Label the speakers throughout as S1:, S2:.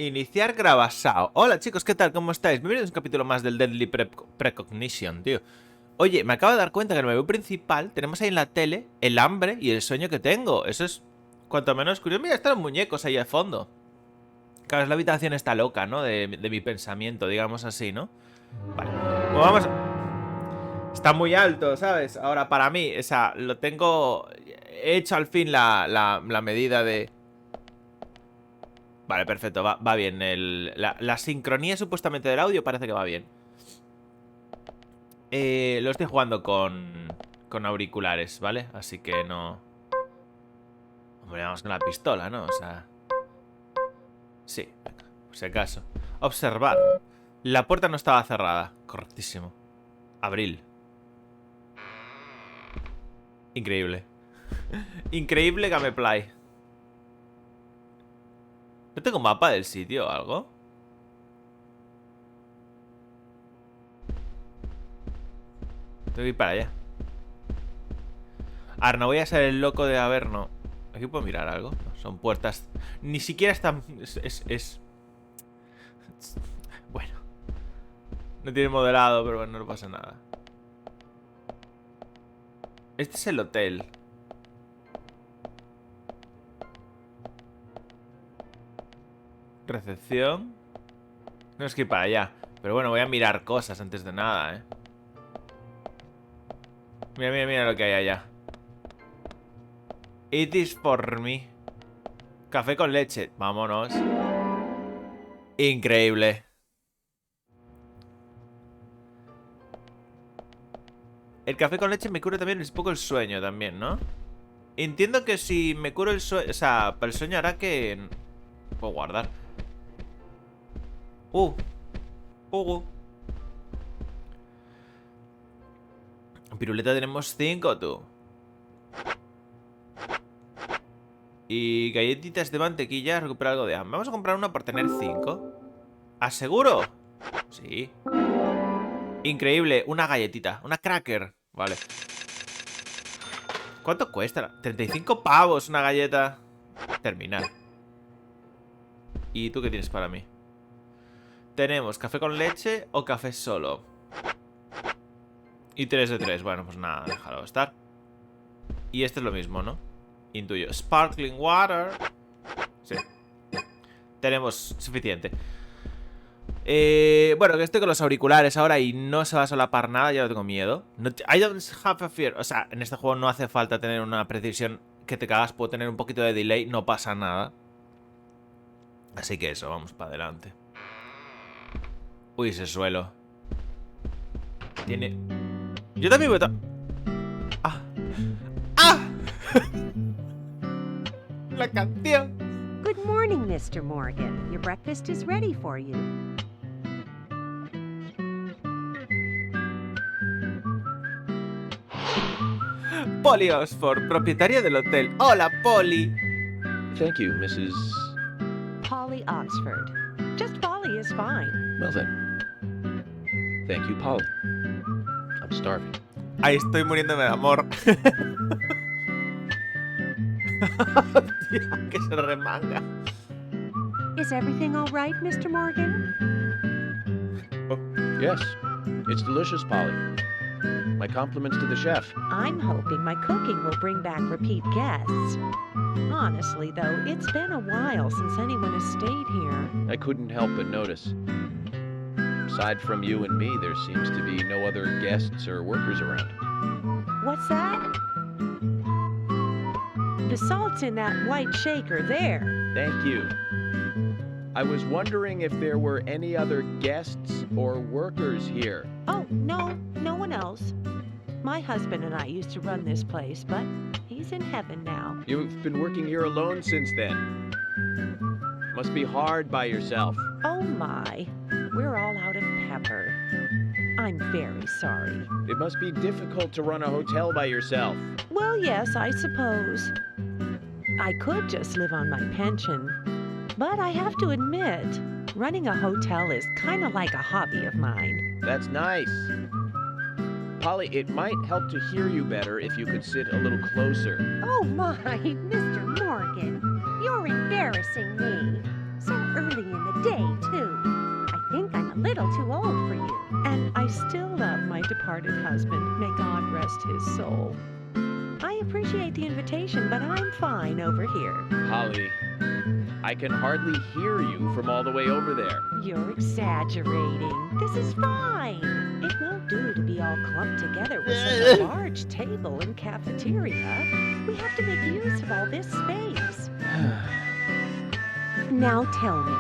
S1: Iniciar grabasao. Hola chicos, ¿qué tal? ¿Cómo estáis? Bienvenidos a un capítulo más del Deadly Precognition, tío. Oye, me acabo de dar cuenta que en el menú principal tenemos ahí en la tele el hambre y el sueño que tengo. Eso es cuanto menos curioso. Mira, están los muñecos ahí de fondo. Claro, es la habitación está loca, ¿no? De mi pensamiento, digamos así, ¿no? Vale. Pues vamos... Está muy alto, ¿sabes? Ahora, para mí, o sea, lo tengo... He hecho al fin la medida de... Vale, perfecto, va bien. La sincronía supuestamente del audio parece que va bien. Lo estoy jugando con auriculares, ¿vale? Así que no... Hombre, vamos con la pistola, ¿no? O sea... Sí, venga, por si acaso. Observar. La puerta no estaba cerrada. Correctísimo. Abril. Increíble. Increíble gameplay. ¿No tengo mapa del sitio o algo? Tengo que ir para allá. Ahora, no voy a ser el loco de... A ver, no. ¿Aquí puedo mirar algo? No, son puertas... Ni siquiera están... Bueno. No tiene modelado, pero bueno, no pasa nada. Este es el hotel. Recepción. No es que ir para allá. Pero bueno, voy a mirar cosas antes de nada, ¿eh? Mira, mira, mira lo que hay allá. It is for me. Café con leche. Vámonos. Increíble. El café con leche me cura también un poco el sueño también, ¿no? Entiendo que si me curo el sueño... O sea, para el sueño hará que... Puedo guardar. Piruleta tenemos 5, tú. Y galletitas de mantequilla. Recupera algo de hambre. Vamos a comprar una por tener 5. ¿Aseguro? Sí. Increíble, una galletita. Una cracker. Vale. ¿Cuánto cuesta? 35 pavos una galleta. Terminar. ¿Y tú qué tienes para mí? Tenemos café con leche o café solo. Y 3 de 3. Bueno, pues nada, déjalo estar. Y este es lo mismo, ¿no? Intuyo. Sparkling water. Sí. Tenemos suficiente. Bueno, que estoy con los auriculares ahora y no se va a solapar nada. Ya no tengo miedo. I don't have a fear. O sea, en este juego no hace falta tener una precisión que te cagas. Puedo tener un poquito de delay. No pasa nada. Así que eso, vamos para adelante. Uy, ese suelo. Tiene... Yo también voy a... ¡Ah! ¡Ah! La canción.
S2: Good morning, Mr. Morgan. Your breakfast is ready for you.
S1: Polly Oxford, propietaria del hotel. Hola, Polly.
S3: Thank you, Mrs.
S2: Polly Oxford. Just Polly is fine.
S3: Well then. Thank you, Polly. I'm starving.
S1: Ahí estoy muriéndome de amor. Tía, que se remanga.
S2: Is everything all right, Mr. Morgan?
S3: Yes, it's delicious, Polly. My compliments to the chef.
S2: I'm hoping my cooking will bring back repeat guests. Honestly, though, it's been a while since anyone has stayed here.
S3: I couldn't help but notice. Aside from you and me, there seems to be no other guests or workers around.
S2: What's that? The salt's in that white shaker there.
S3: Thank you. I was wondering if there were any other guests or workers here.
S2: Oh, no one else. My husband and I used to run this place, but he's in heaven now.
S3: You've been working here alone since then. Must be hard by yourself.
S2: Oh my, we're all out of pepper. I'm very sorry.
S3: It must be difficult to run a hotel by yourself.
S2: Well, yes, I suppose. I could just live on my pension. But I have to admit, running a hotel is kind of like a hobby of mine.
S3: That's nice. Polly, it might help to hear you better if you could sit a little closer.
S2: Oh my, Mr. Morgan, you're embarrassing me. So early in the little too old for you. And I still love my departed husband. May God rest his soul. I appreciate the invitation, but I'm fine over here.
S3: Polly, I can hardly hear you from all the way over there.
S2: You're exaggerating. This is fine. It won't do to be all clumped together with such a large table and cafeteria. We have to make use of all this space. Now tell me,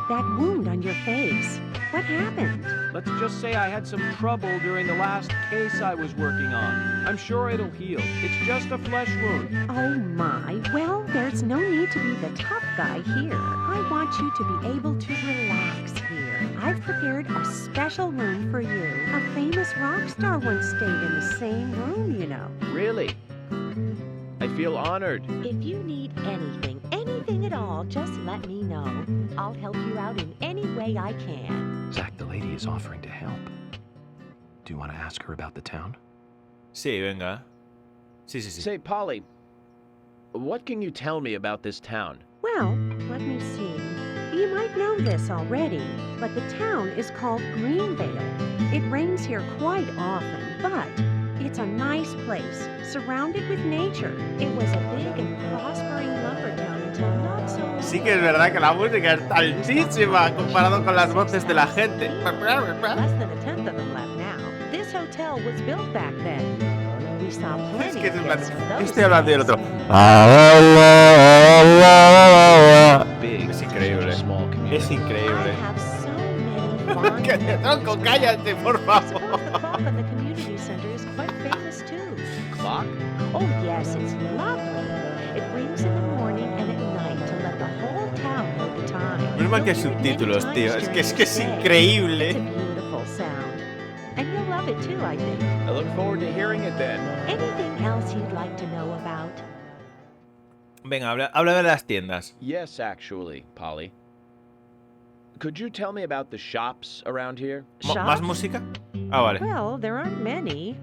S2: that wound on your face, what happened?
S4: Let's just say I had some trouble during the last case I was working on. I'm sure it'll heal. It's just a flesh wound.
S2: Oh my, well, there's no need to be the tough guy here. I want you to be able to relax here. I've prepared a special room for you. A famous rock star once stayed in the same room, you know.
S3: Really? I feel honored.
S2: If you need anything at all, just let me know. I'll help you out in any way I can.
S5: Zach, the lady is offering to help. Do you want to ask her about the town?
S1: Sí, venga. Sí.
S3: Say, Polly, what can you tell me about this town?
S2: Well, let me see. You might know this already, but the town is called Greenvale. It rains here quite often, but it's a nice place, surrounded with nature. It was a big and prospering lumber town until not so long.
S1: Sí que es verdad que la música es altísima comparado con las voces de la gente.
S2: Less than a tenth of them left now. This hotel was built back then. We saw
S1: Es
S2: plenty
S1: que
S2: of
S1: es
S2: guests from those
S1: estoy hablando del otro.
S3: Big,
S1: Es increíble.
S3: small community.
S1: Es
S2: I
S1: increíble.
S2: have so many fond
S1: Que tronco, cállate, por
S2: I suppose
S1: favor.
S2: the clock in the community center is quite famous too.
S3: Clock?
S2: Oh yes, it's lovely. It rings in the morning and at night to let the whole town know the time.
S1: Menos mal que hay
S2: You'll hear it many
S1: subtítulos, tío.
S2: times
S1: Es
S2: during the day.
S1: increíble.
S2: It's a beautiful sound. And you'll love it too, I think.
S3: I look forward to hearing it then.
S2: Anything else you'd like to know about?
S1: Venga, habla de las tiendas.
S3: Yes, actually, Polly. Could you tell me about the shops around here?
S1: ¿Más
S2: Shops?
S1: música? Ah, vale.
S2: Well, there aren't many.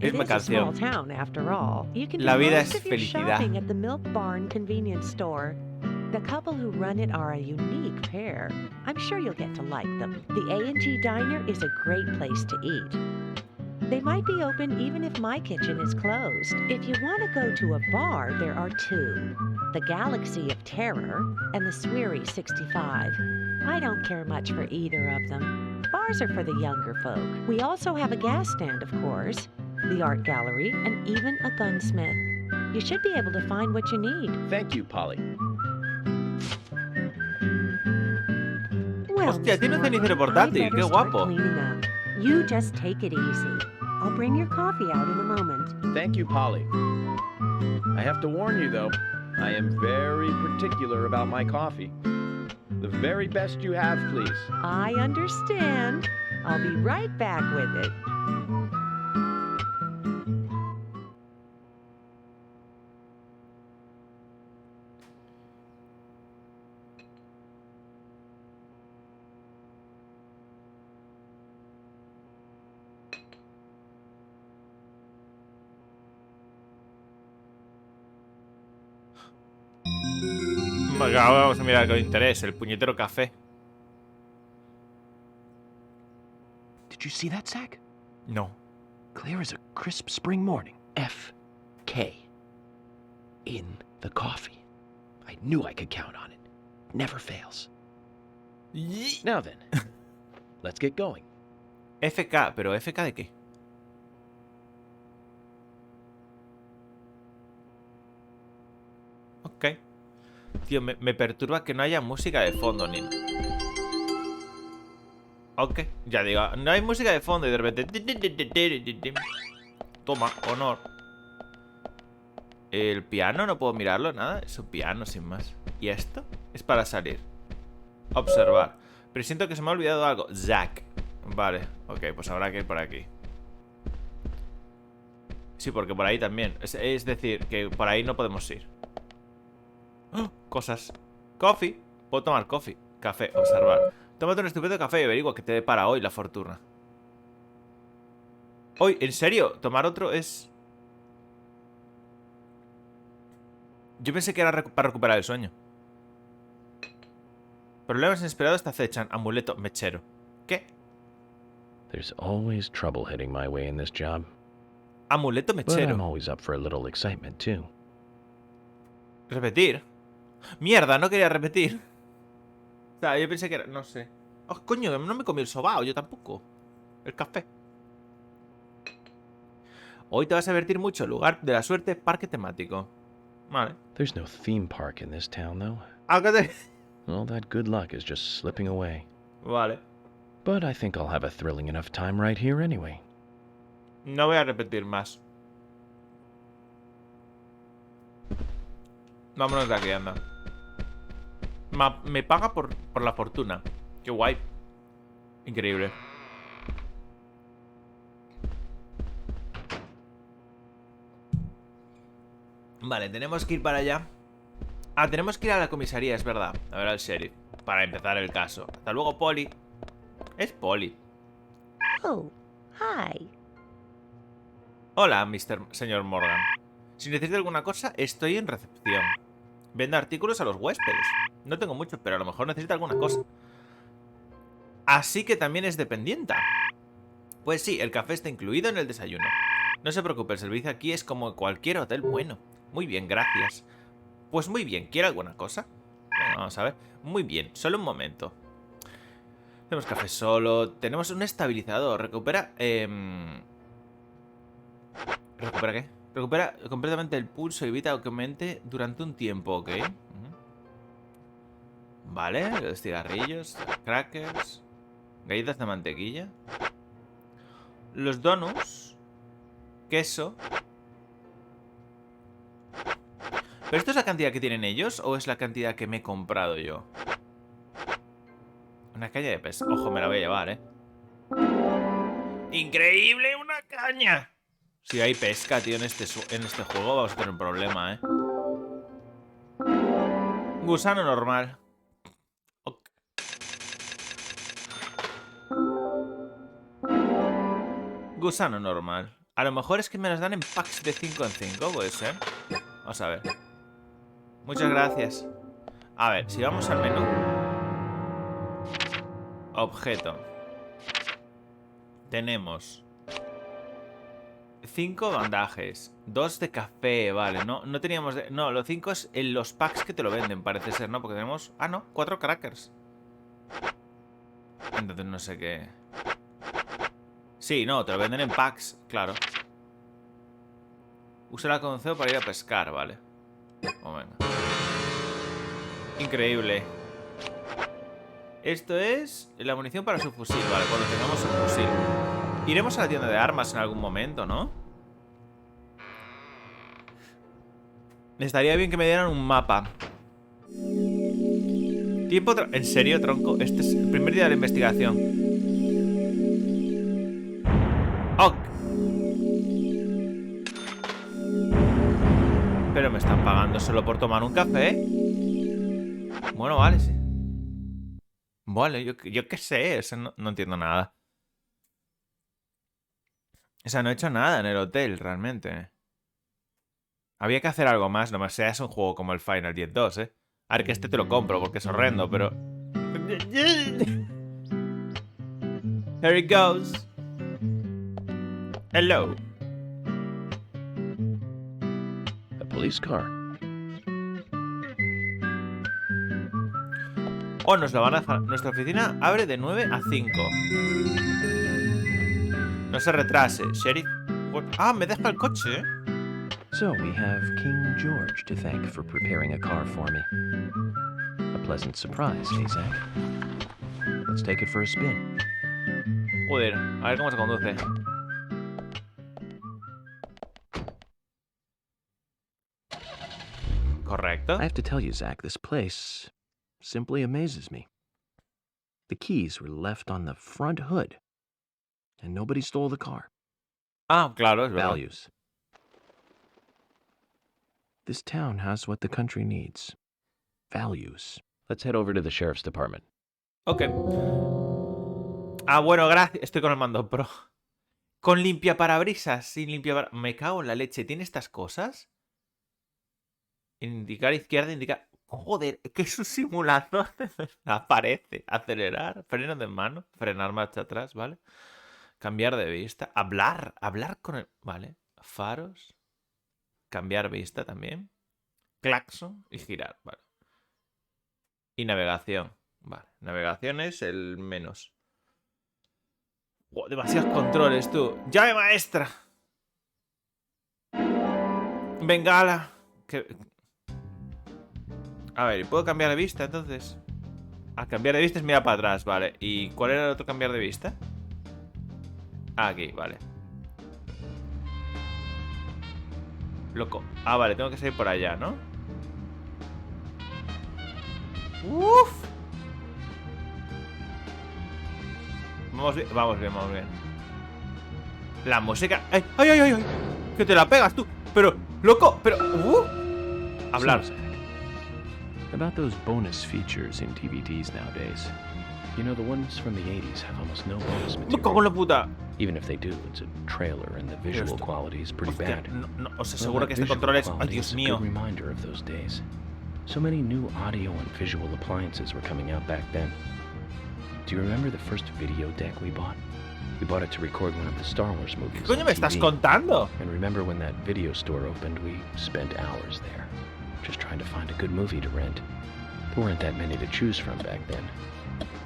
S2: It
S1: Misma
S2: is a small
S1: canción.
S2: town, after all. You can
S1: La
S2: do
S1: vida
S2: most
S1: es
S2: of your
S1: felicidad.
S2: shopping at the Milk Barn convenience store. The couple who run it are a unique pair. I'm sure you'll get to like them. The A&G Diner is a great place to eat. They might be open even if my kitchen is closed. If you want to go to a bar, there are two. The Galaxy of Terror and the Sweary 65. I don't care much for either of them. Bars are for the younger folk. We also have a gas stand, of course, the art gallery, and even a gunsmith. You should be able to find what you need.
S3: Thank you, Polly.
S2: Well,
S1: Hostia, tiene un
S2: Mr.
S1: cenicero
S2: Morgan,
S1: portátil,
S2: I'd
S1: qué
S2: better start
S1: guapo.
S2: cleaning up. You just take it easy. I'll bring your coffee out in a moment.
S3: Thank you, Polly. I have to warn you, though, I am very particular about my coffee. The very best you have, please.
S2: I understand. I'll be right back with it.
S1: Venga, vamos a mirar con interés. El puñetero café.
S5: Did you see that, Zach?
S1: No.
S5: Clear as a crisp spring morning. F.K. in the coffee. I knew I could count on it. Never fails.
S3: Now then, let's get going.
S1: FK, pero ¿FK de qué? Ok. Tío, me perturba que no haya música de fondo, ni. Ok, ya digo, no hay música de fondo y de repente. Toma, honor. El piano, no puedo mirarlo, nada. Es un piano, sin más. ¿Y esto? Es para salir. Observar. Pero siento que se me ha olvidado algo. Zack. Vale, ok, pues habrá que ir por aquí. Sí, porque por ahí también. Es decir, que por ahí no podemos ir. ¡Oh! Cosas. Coffee. Puedo tomar coffee. Café, observar. Tómate un estupendo café y averigua que te depara hoy la fortuna. Hoy, ¿en serio? ¿Tomar otro es...? Yo pensé que era para recuperar el sueño. Problemas inesperados te acechan. Amuleto mechero. ¿Qué?
S5: There's always trouble heading my way in this job,
S1: Amuleto
S5: but I'm
S1: mechero.
S5: always up for a little excitement too.
S1: Repetir. Mierda, no quería repetir. O sea, yo pensé que era... No sé. Oh, coño, no me comí el sobao, yo tampoco. El café. Hoy te vas a divertir mucho. Lugar de la suerte, parque temático. Vale.
S5: There's no theme park in this town, though.
S1: Algo de...
S5: All that good luck is just slipping away.
S1: Vale.
S5: But I think I'll have a thrilling enough time right here anyway.
S1: No voy a repetir más. Vámonos de aquí, anda. Me paga por la fortuna. Qué guay. Increíble. Vale, tenemos que ir para allá. Ah, tenemos que ir a la comisaría, es verdad. A ver al sheriff. Para empezar el caso. Hasta luego, Polly. Es Polly.
S2: Oh, hi.
S1: Hola, señor Morgan. Si necesita alguna cosa, estoy en recepción. Vendo artículos a los huéspedes. No tengo mucho, pero a lo mejor necesita alguna cosa. Así que también es dependienta. Pues sí, el café está incluido en el desayuno. No se preocupe, el servicio aquí es como cualquier hotel bueno. Muy bien, gracias. Pues muy bien, ¿quiere alguna cosa? Venga, vamos a ver. Muy bien, solo un momento. Tenemos café solo. Tenemos un estabilizador. Recupera... ¿Recupera qué? Recupera completamente el pulso y evita que aumente durante un tiempo, ¿ok? Vale, los cigarrillos, crackers, galletas de mantequilla, los donuts, queso. ¿Pero esto es la cantidad que tienen ellos o es la cantidad que me he comprado yo? Una caña de pesca. Ojo, me la voy a llevar, ¿eh? ¡Increíble! ¡Una caña! Si hay pesca, tío, en este juego vamos a tener un problema, ¿eh? Gusano normal. Ok. Gusano normal. A lo mejor es que me las dan en packs de 5 en 5, puede ser. Vamos a ver. Muchas gracias. A ver, si vamos al menú. Objeto. Tenemos 5 bandajes, 2 de café, vale, no teníamos... No, los 5 es en los packs que te lo venden, parece ser, ¿no? Porque tenemos... Ah, no, 4 crackers. Entonces no sé qué... Sí, no, te lo venden en packs, claro. Usa la conducción para ir a pescar, vale. Oh, venga. Increíble. Esto es la munición para su fusil, vale, cuando tengamos un fusil. Iremos a la tienda de armas en algún momento, ¿no? Estaría bien que me dieran un mapa. Tiempo... ¿En serio, tronco? Este es el primer día de la investigación. ¡Ok! Pero me están pagando solo por tomar un café. Bueno, vale, sí. Vale, yo qué sé, eso no entiendo nada. O sea, no he hecho nada en el hotel, realmente. Había que hacer algo más, nomás sea es un juego como el Final 10-2, ¿eh? A ver, que este te lo compro porque es horrendo, pero... Here it goes. Hello.
S5: A police car.
S1: Oh, nos lo van a dejar. Nuestra oficina abre de 9 a 5. No se retrase, sheriff. Ah, me deja el coche, ¿eh?
S5: So we have King George to thank for preparing a car for me. A pleasant surprise, eh, Zach? Let's take it for a spin.
S1: Joder, a ver cómo se conduce. Correcto.
S5: I have to tell you, Zach, this place simply amazes me. The keys were left on the front hood, and nobody stole the car.
S1: Ah, claro, es verdad.
S5: Values. This town has what the country needs. Values. Let's head over to the sheriff's department.
S1: Ok. Ah, bueno, gracias. Estoy con el mando pro. Con limpiaparabrisas, sin limpiaparabrisas. Me cago en la leche. ¿Tiene estas cosas? Indicar izquierda, indicar... Joder, que es un simulador. Aparece. Acelerar, freno de mano, frenar marcha atrás, ¿vale? Cambiar de vista. Hablar. Hablar con el... Vale. Faros. Cambiar vista también. Claxon y girar. Vale. Y navegación. Vale. Navegación es el menos. Oh, demasiados controles, tú. ¡Llave maestra! Bengala. A ver, ¿puedo cambiar de vista entonces? Ah, cambiar de vista es mirar para atrás, vale. ¿Y cuál era el otro cambiar de vista? Ah, aquí, vale. Loco. Ah, vale, tengo que salir por allá, ¿no? ¡Uf! Vamos bien, vamos bien, vamos bien. La música... ¡Ay, ay, ay, ay! ¡Que te la pegas tú! Pero, loco, pero... Hablar.
S5: So, Zach, about those bonus features in DVDs nowadays. You know, the ones from the 80s have almost no bonus
S1: Me cago en
S5: material.
S1: la puta.
S5: Even if they do, it's a trailer and the visual quality is pretty
S1: Hostia,
S5: bad.
S1: no, o sea,
S5: Well,
S1: seguro
S5: that
S1: que este
S5: visual
S1: control es... ¡Ay,
S5: quality
S1: Dios
S5: is a
S1: mío!
S5: good reminder of those days. So many new audio and visual appliances were coming out back then. Do you remember the first video deck we bought? We bought it to record one of the Star Wars movies.
S1: ¿Qué coño
S5: on
S1: me estás
S5: TV.
S1: contando?
S5: And remember when that video store opened, we spent hours there, just trying to find a good movie to rent. There weren't that many to choose from back then.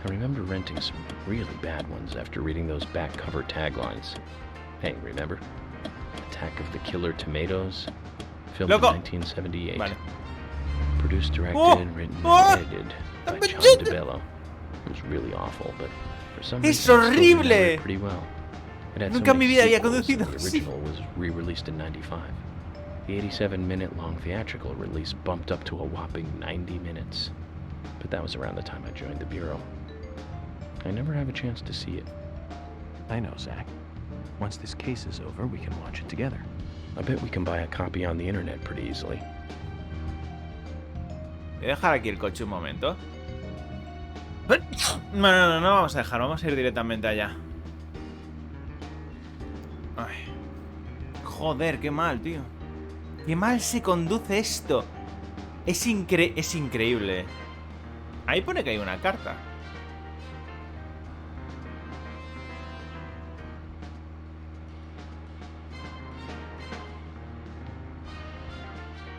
S5: I remember renting some really bad ones after reading those back cover taglines. Hey, remember? Attack of the Killer Tomatoes? Filmed
S1: Loco.
S5: in 1978.
S1: Vale.
S5: Produced, directed,
S1: Oh!
S5: written,
S1: Oh!
S5: and edited by
S1: But
S5: John
S1: shit!
S5: DeBello. It was really awful, but for some
S1: ¡Es
S5: reason, I still remember
S1: horrible!
S5: it pretty well. It had
S1: Nunca
S5: so
S1: en mi
S5: many
S1: vida había
S5: sequels, and
S1: conducido
S5: The
S1: así.
S5: original was re-released in 95. The 87-minute-long theatrical release bumped up to a whopping 90 minutes. But that was around the time I joined the Bureau. I never have a chance to see it.
S4: I know, Zach. Once this case is over, we can watch it together.
S5: I bet we can buy a copy on the internet pretty easily.
S1: Voy a dejar aquí el coche un momento. No, no vamos a dejar, vamos a ir directamente allá. Ay. Joder, qué mal, tío. Qué mal se conduce esto. Es increíble. Ahí pone que hay una carta.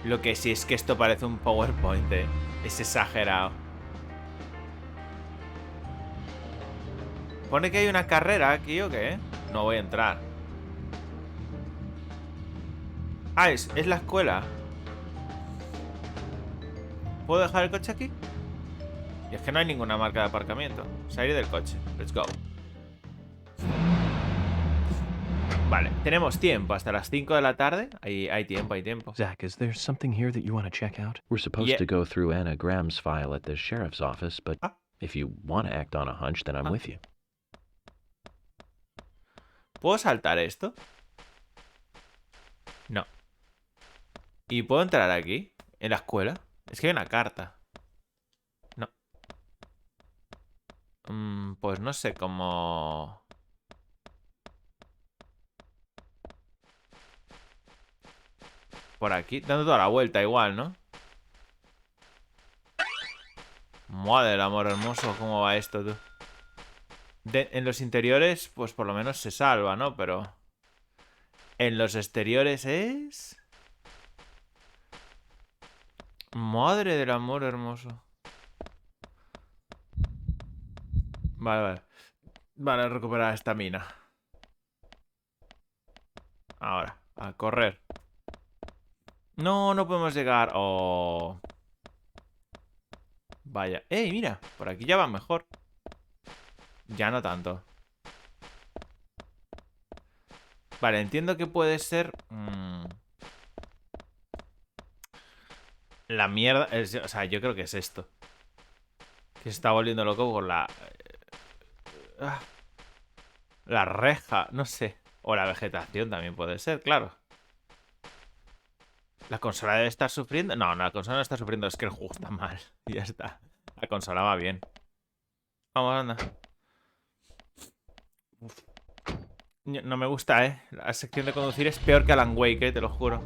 S1: Lo que sí es que esto parece un PowerPoint, Es exagerado. ¿Pone que hay una carrera aquí o qué? No voy a entrar. Ah, es la escuela. ¿Puedo dejar el coche aquí? Y es que no hay ninguna marca de aparcamiento. Salir del coche. Let's go. Vale, tenemos tiempo hasta las 5 de la tarde. Hay tiempo, hay tiempo.
S4: Zach, is there something here that you want to check out?
S3: We're supposed
S1: Yeah.
S3: to go through Anna Graham's file at the sheriff's office, but
S1: Ah.
S3: if you want to act on a hunch, then I'm
S1: Ah.
S3: with you.
S1: ¿Puedo saltar esto? No. ¿Y puedo entrar aquí? ¿En la escuela? Es que hay una carta. No. Pues no sé cómo... Por aquí, dando toda la vuelta igual, ¿no? Madre del amor hermoso, ¿cómo va esto, tú? En los interiores, pues por lo menos se salva, ¿no? Pero... En los exteriores es... Madre del amor hermoso. Vale. Vale, recuperar esta mina. Ahora, a correr. No, no podemos llegar. Oh. Vaya. ¡Ey, mira! Por aquí ya va mejor. Ya no tanto. Vale, entiendo que puede ser... La mierda... o sea, yo creo que es esto. Que se está volviendo loco con la... La reja, no sé. O la vegetación también puede ser, claro. ¿La consola debe estar sufriendo? No, la consola no está sufriendo. Es que el juego está mal. Y ya está. La consola va bien. Vamos, anda. Uf. No me gusta, La sección de conducir es peor que Alan Wake, te lo juro.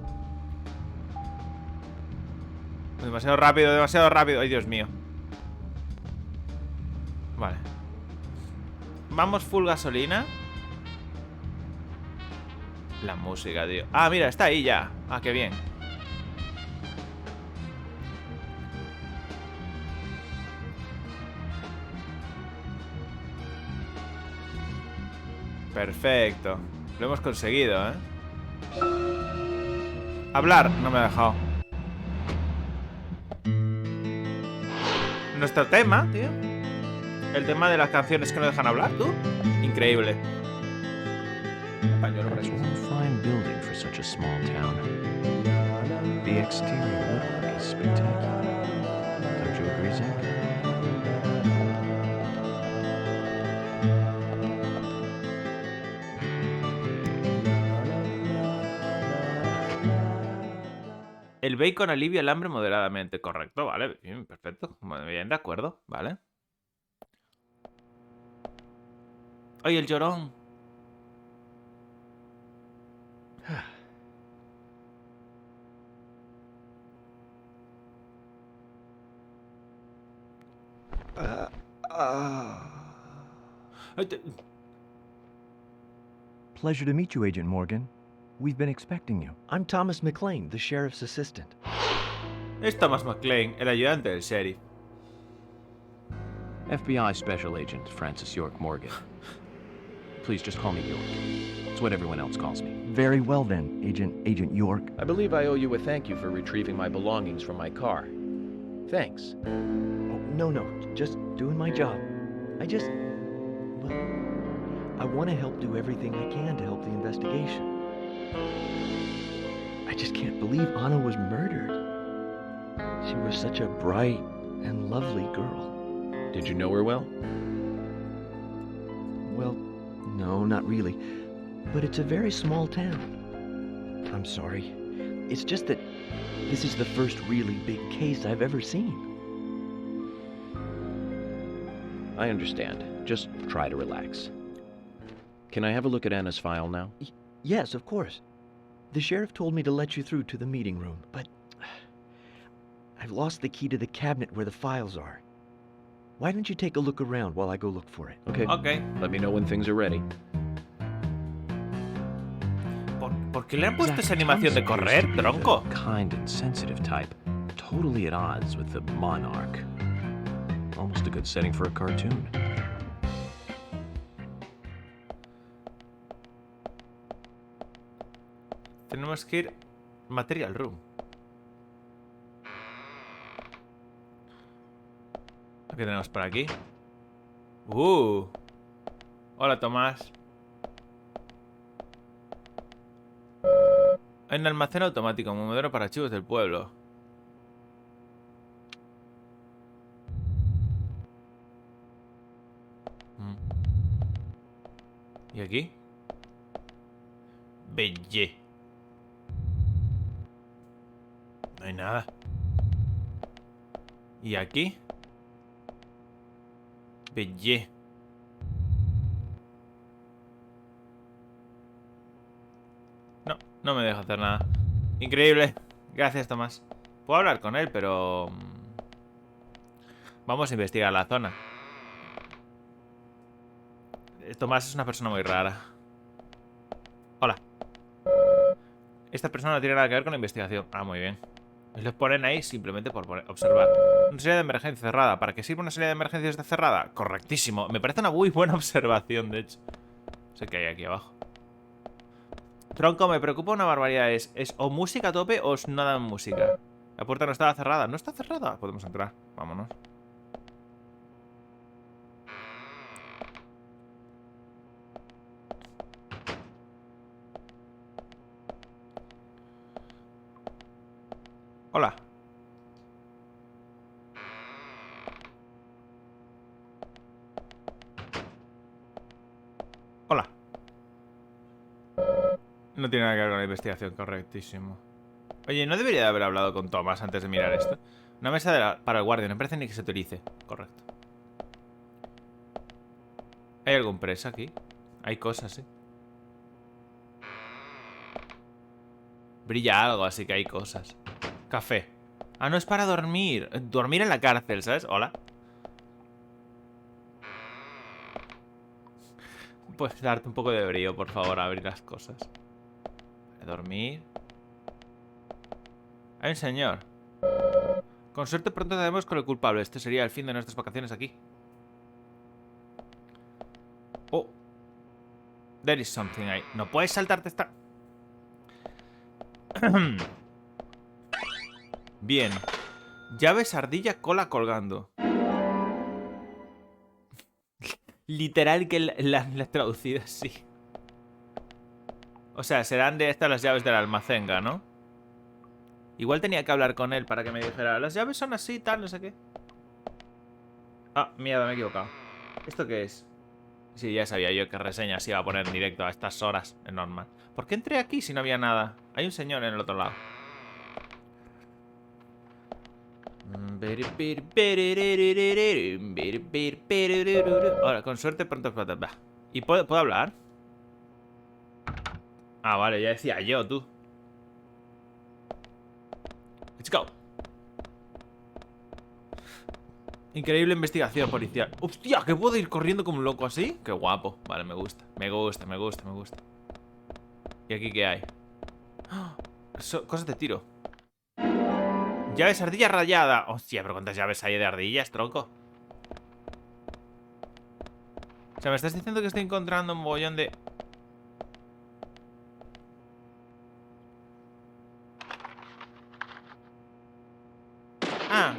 S1: Demasiado rápido, demasiado rápido. Ay, Dios mío. Vale. Vamos full gasolina. La música, tío. Ah, mira, está ahí ya. Ah, qué bien. Perfecto. Lo hemos conseguido, ¿eh? Hablar. No me ha dejado. Nuestro tema, tío. El tema de las canciones que no dejan hablar, ¿tú? Increíble. Pañuelo
S5: It's
S1: fresco.
S5: one fine building for such a small town. The exterior woodwork is spectacular. Don't you agree, Zach?
S1: El bacon alivia el hambre moderadamente. Correcto, vale. Bien, perfecto. Muy bien, de acuerdo. Vale. Oye, el llorón. Ay,
S6: Pleasure to meet you, Agent Morgan. We've been expecting you.
S7: I'm Thomas McLean, the sheriff's assistant.
S1: Es Thomas McLean, el ayudante del sheriff.
S5: FBI Special Agent Francis York Morgan. Please just call me York. It's what everyone else calls me.
S6: Very well then, Agent York.
S3: I believe I owe you a thank you for retrieving my belongings from my car. Thanks.
S7: Oh, no, just doing my job. Well, I want to help do everything I can to help the investigation. I just can't believe Anna was murdered. She was such a bright and lovely girl.
S3: Did you know her well?
S7: Well, no, not really. But it's a very small town. I'm sorry. It's just that this is the first really big case I've ever seen.
S3: I understand. Just try to relax. Can I have a look at Anna's file now?
S7: Yes, of course. The sheriff told me to let you through to the meeting room, but I've lost the key to the cabinet where the files are. Why don't you take a look around while I go look for it?
S3: Okay.
S1: Ok.
S3: Let me know when things are ready.
S1: ¿Por qué le han puesto
S5: Zach,
S1: esa animación de
S5: Thomas appears
S1: correr,
S5: to be the
S1: tronco?
S5: Kind and sensitive type. Totally at odds with the monarch. Almost a good setting for a cartoon.
S1: Tenemos que ir Material Room. ¿Qué tenemos por aquí? Hola, Tomás. Hay un almacén automático, un modelo para archivos del pueblo. ¿Y aquí? Belle. No hay nada. ¿Y aquí? Belle. No me deja hacer nada. Increíble. Gracias, Tomás. Puedo hablar con él, pero... Vamos a investigar la zona. Tomás es una persona muy rara. Hola. Esta persona no tiene nada que ver con la investigación. Ah, muy bien. Les ponen ahí simplemente por observar. Una salida de emergencia cerrada. ¿Para qué sirve una salida de emergencia esta cerrada? Correctísimo. Me parece una muy buena observación, de hecho. No sé qué hay aquí abajo. Tronco, me preocupa una barbaridad. ¿Es o música a tope o es nada en música? La puerta no estaba cerrada. ¿No está cerrada? Podemos entrar. Vámonos. Hola. Hola. No tiene nada que ver con la investigación, correctísimo. Oye, ¿no debería de haber hablado con Thomas antes de mirar esto? Una mesa para el guardia, no parece ni que se utilice. Correcto. ¿Hay algún preso aquí? Hay cosas, sí. Brilla algo, así que hay cosas. Café. Ah, no es para dormir. Dormir en la cárcel, ¿sabes? Hola. Puedes darte un poco de brío, por favor, a abrir las cosas. Vale, dormir. Hay un señor. Con suerte pronto daremos con el culpable. Este sería el fin de nuestras vacaciones aquí. Oh. There is something ahí. No puedes saltarte esta... Bien. Llaves, ardilla, cola colgando. Literal que la traducida así. O sea, serán de estas las llaves del almacenga, ¿no? Igual tenía que hablar con él para que me dijera, las llaves son así, tal, no sé qué. Ah, mierda, me he equivocado. ¿Esto qué es? Sí, ya sabía yo que reseña se iba a poner en directo a estas horas. Es normal. ¿Por qué entré aquí si no había nada? Hay un señor en el otro lado. Ahora, con suerte pronto... ¿Y puedo hablar? Ah, vale, ya decía yo, tú. Let's go. Increíble investigación policial. ¡Hostia! ¿Que puedo ir corriendo como un loco así? ¡Qué guapo! Vale, me gusta. Me gusta, me gusta, me gusta. ¿Y aquí qué hay? ¡Oh! Cosas de tiro. Llaves ardilla rayada. Hostia, pero ¿cuántas llaves hay de ardillas, tronco? O sea, me estás diciendo que estoy encontrando un mogollón de... Ah.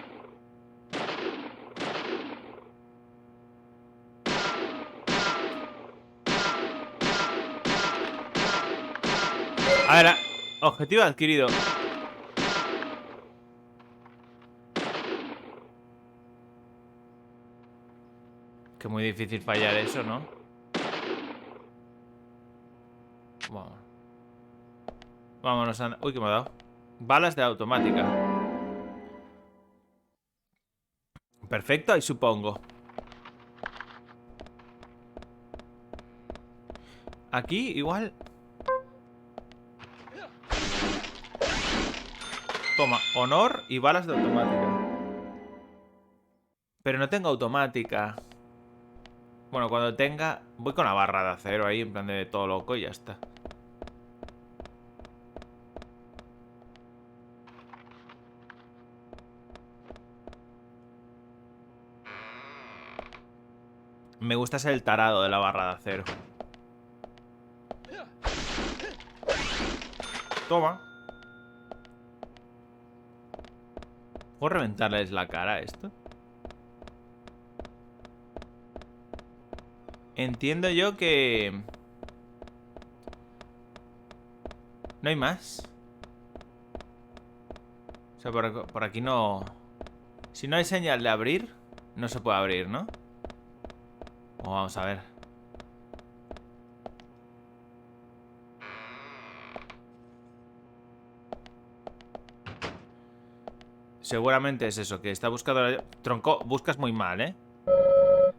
S1: A ver, objetivo adquirido. Que muy difícil fallar eso, ¿no? Vamos. Vámonos a... Uy, ¿qué me ha dado? Balas de automática. Perfecto, ahí supongo. Aquí igual... Toma, honor y balas de automática. Pero no tengo automática. Bueno, cuando tenga... Voy con la barra de acero ahí, en plan de todo loco y ya está. Me gusta ser el tarado de la barra de acero. Toma. ¿Puedo reventarles la cara a esto? Entiendo yo que... ¿No hay más? O sea, por aquí no... Si no hay señal de abrir, no se puede abrir, ¿no? O vamos a ver. Seguramente es eso, que está buscando... Tronco, buscas muy mal, ¿eh?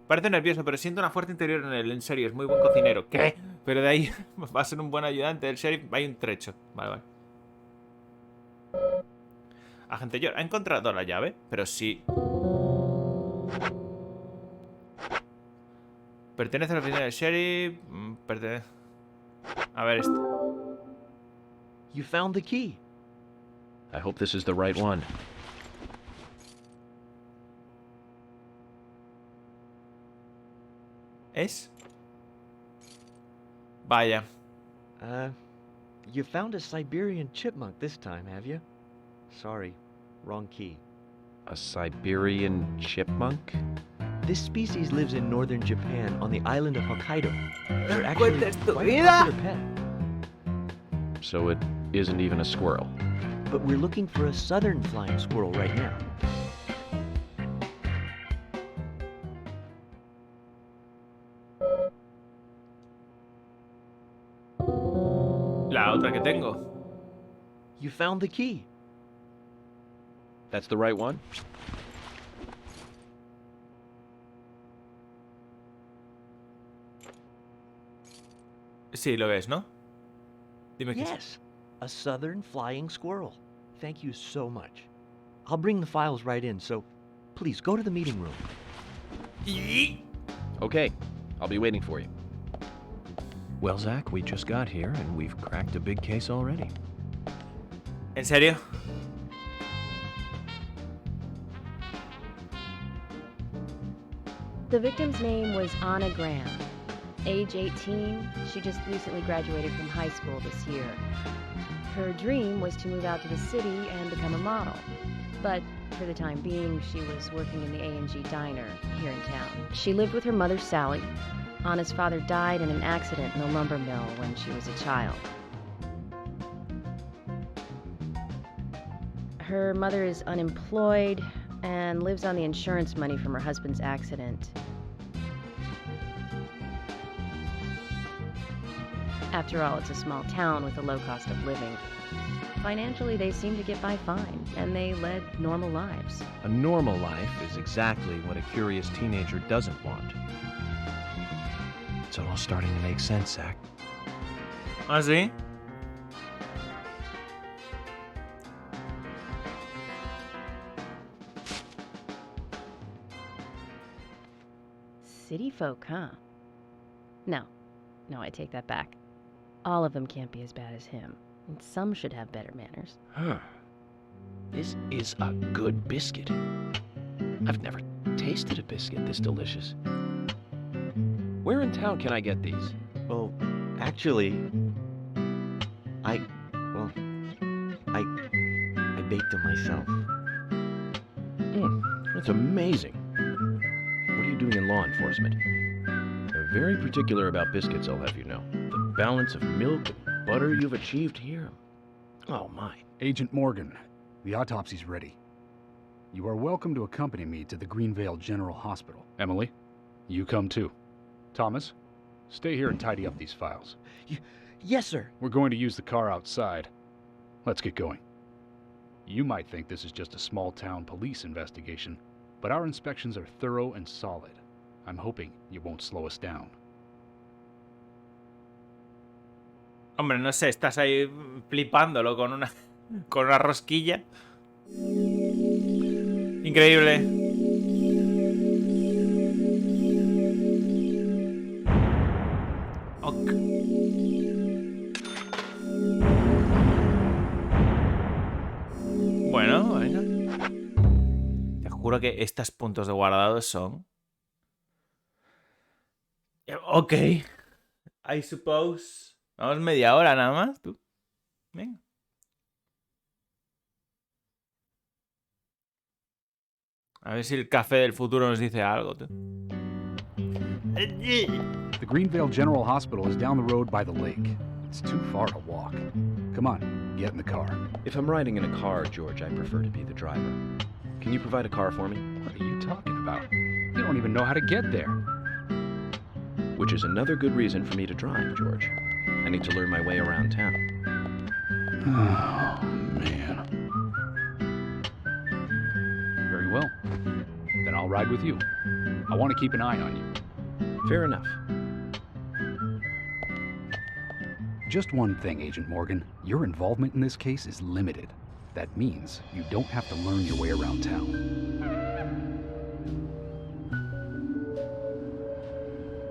S1: Parece nervioso, pero siento una fuerza interior en él. En serio, es muy buen cocinero. ¿Qué? Pero de ahí va a ser un buen ayudante del sheriff. Hay un trecho. Vale, vale. Agente York, ¿ha encontrado la llave? Pero sí. Pertenece a la oficina del sheriff. Pertenece... A ver esto.
S7: You found the key.
S5: I hope this is the right one.
S1: ¿Es? Vaya.
S7: You found a Siberian chipmunk this time, have you? Sorry, wrong key.
S5: A Siberian chipmunk?
S7: This species lives in northern Japan on the island of Hokkaido. They're actually
S1: Cuentes tu
S7: quite a
S1: vida.
S7: popular pet.
S5: So it isn't even a squirrel.
S7: But we're looking for a southern flying squirrel right now.
S1: La otra que tengo.
S7: You found the key.
S5: That's the right one?
S1: Sí, lo ves, ¿no? Dime qué es.
S7: Yes, a southern flying squirrel. Thank you so much. I'll bring the files right in, so please go to the meeting room.
S5: Okay, I'll be waiting for you. Well, Zach, we just got here and we've cracked a big case already.
S1: ¿En serio?
S8: The victim's name was Anna Graham. Age 18, she just recently graduated from high school this year. Her dream was to move out to the city and become a model. But for the time being, she was working in the A&G diner here in town. She lived with her mother, Sally. Anna's father died in an accident in a lumber mill when she was a child. Her mother is unemployed and lives on the insurance money from her husband's accident. After all, it's a small town with a low cost of living. Financially, they seem to get by fine, and they led normal lives.
S5: A normal life is exactly what a curious teenager doesn't want. It's all starting to make sense, Zach.
S1: ¿Ah, sí?
S8: City folk, huh? No, I take that back. All of them can't be as bad as him, and some should have better manners.
S5: Huh. This is a good biscuit. I've never tasted a biscuit this delicious. Where in town can I get these?
S7: Well, actually, I baked them myself.
S5: That's amazing. What are you doing in law enforcement? They're very particular about biscuits, I'll have you know. The balance of milk and butter you've achieved here. Oh, my.
S9: Agent Morgan, the autopsy's ready. You are welcome to accompany me to the Greenvale General Hospital. Emily, you come too. Thomas, stay here and tidy up these files.
S7: Yes, sir.
S9: We're going to use the car outside. Let's get going. You might think this is just a small-town police investigation, but our inspections are thorough and solid. I'm hoping you won't slow us down.
S1: Hombre, no sé, estás ahí flipándolo con una rosquilla. Increíble. Ok. Bueno, venga. Te juro que estos puntos de guardado son... Ok. I suppose... Vamos media hora nada más, tú. Venga. A ver si el café del futuro nos dice algo, tú.
S9: The Greenvale General Hospital is down the road by the lake. It's too far to walk. Come on, get in the car.
S5: If I'm riding in a car, George, I prefer to be the driver. Can you provide a car for me?
S9: What are you talking about? You don't even know how to get there.
S5: Which is another good reason for me to drive, George. I need to learn my way around town.
S9: Oh, man. Very well. Then I'll ride with you. I want to keep an eye on you.
S5: Fair enough.
S9: Just one thing, Agent Morgan. Your involvement in this case is limited. That means you don't have to learn your way around town.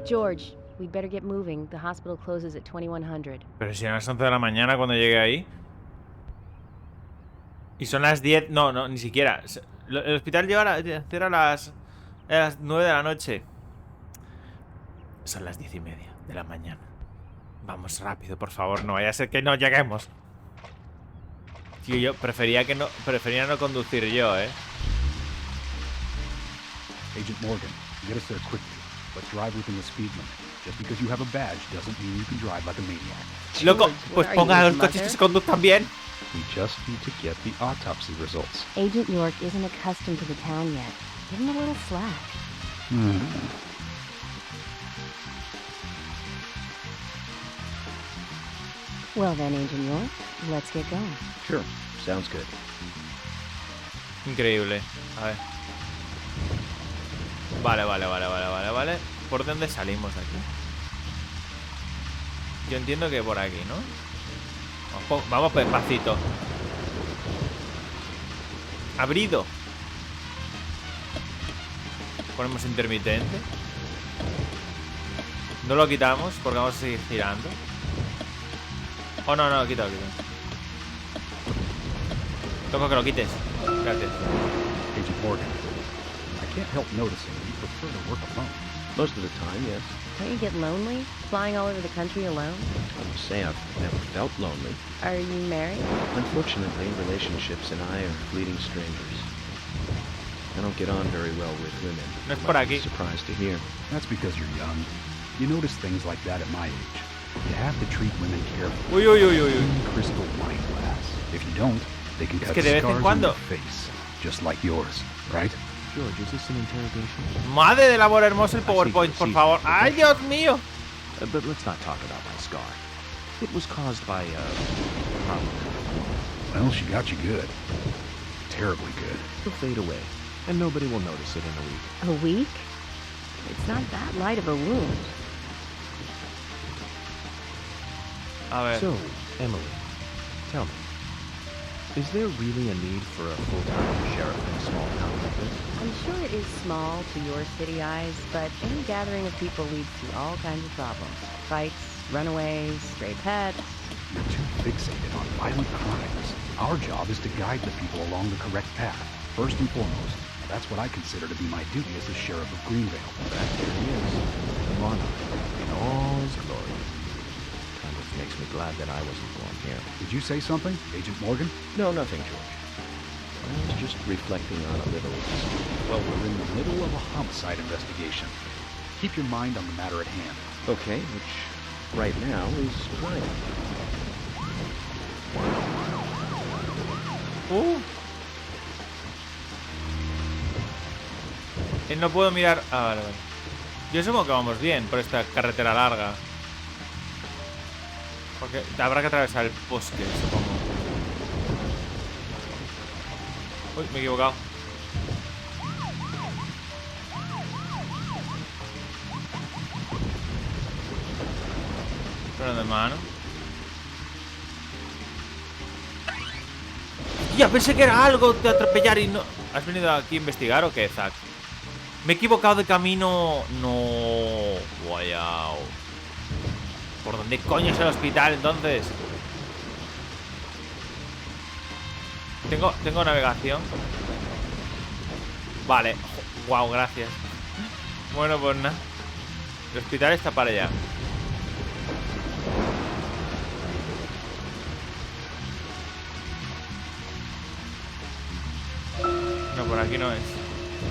S8: George, we'd better get moving. The hospital closes at 2100.
S1: Pero si eran las 11 de la mañana cuando llegué ahí. Y son las 10... No, ni siquiera. El hospital cierra a las 9 de la noche. Son las 10:30 de la mañana. Vamos rápido, por favor. No vaya a ser que no lleguemos. Tío, yo prefería no conducir yo,
S9: Agent Morgan, get us there quickly, but drive within the speed limit. Just because you have a badge doesn't mean you can drive like a maniac.
S1: Loco, pues ponga los coches que se conduzcan bien.
S9: We just need to get the autopsy results.
S8: Agent York isn't accustomed to the town yet. Give him a little slack. Well then, Agent York, let's get going.
S5: Sure, sounds good.
S1: Increíble. A ver. Vale. ¿Por dónde salimos de aquí? Yo entiendo que por aquí, ¿no? Vamos despacito. Abrido. Ponemos intermitente. No lo quitamos porque vamos a seguir girando. Oh, no, no, quítalo, quítalo. Toco que lo quites. Gracias.
S9: Agent Morgan, I can't help noticing you prefer to work alone.
S5: Most of the time, yes.
S8: Don't you get lonely, flying all over the country alone?
S5: I would say I've never felt lonely.
S8: Are you married?
S5: Unfortunately, relationships and I are fleeting strangers. I don't get on very well with women.
S1: No es
S5: You
S1: por
S5: might be
S1: aquí.
S5: surprised to hear.
S9: That's because you're young. You notice things like that at my age. You have to treat women carefully.
S1: Uy, uy, uy, uy, uy.
S9: Clean crystal wine glass. If you don't, they can cut
S1: que de vez en
S9: scars on
S1: cuando-
S9: your face, just like yours, right?
S7: George, is this an interrogation?
S1: Madre del amor hermoso el PowerPoint, por
S7: sí,
S1: favor.
S7: sí.
S1: ¡Ay, Dios mío!
S7: But let's not talk about my scar. It was caused by, problem.
S9: Well, she got you good. Terribly good.
S7: It'll fade away, and nobody will notice it in a week.
S8: A week? It's not that light of a wound.
S1: A ver.
S7: So, Emily, tell me, is there really a need for a full-time sheriff in a small town like this?
S8: I'm sure it is small to your city eyes, but any gathering of people leads to all kinds of problems. Fights, runaways, stray pets.
S9: You're too fixated on violent crimes. Our job is to guide the people along the correct path. First and foremost, that's what I consider to be my duty as the Sheriff of Greenvale.
S7: That there he is, the monarch, in all his glory. Kind of makes me glad that I wasn't born here.
S9: Did you say something, Agent Morgan?
S5: No, nothing, George. I was just reflecting on a little.
S9: Well, we're in the middle of a homicide investigation. Keep your mind on the matter at hand.
S5: Okay, which right now is violent.
S1: No puedo mirar. Ah, vale, vale. Yo supongo que vamos bien por esta carretera larga. Porque habrá que atravesar el bosque, supongo. Uy, me he equivocado. Freno de mano. Ya pensé que era algo de atropellar y no. ¿Has venido aquí a investigar o qué, Zack? Me he equivocado de camino. No. Wow. ¿Por dónde coño es el hospital entonces? Tengo navegación. Vale. Wow, gracias. Bueno, pues nada. El hospital está para allá. No, por aquí no es.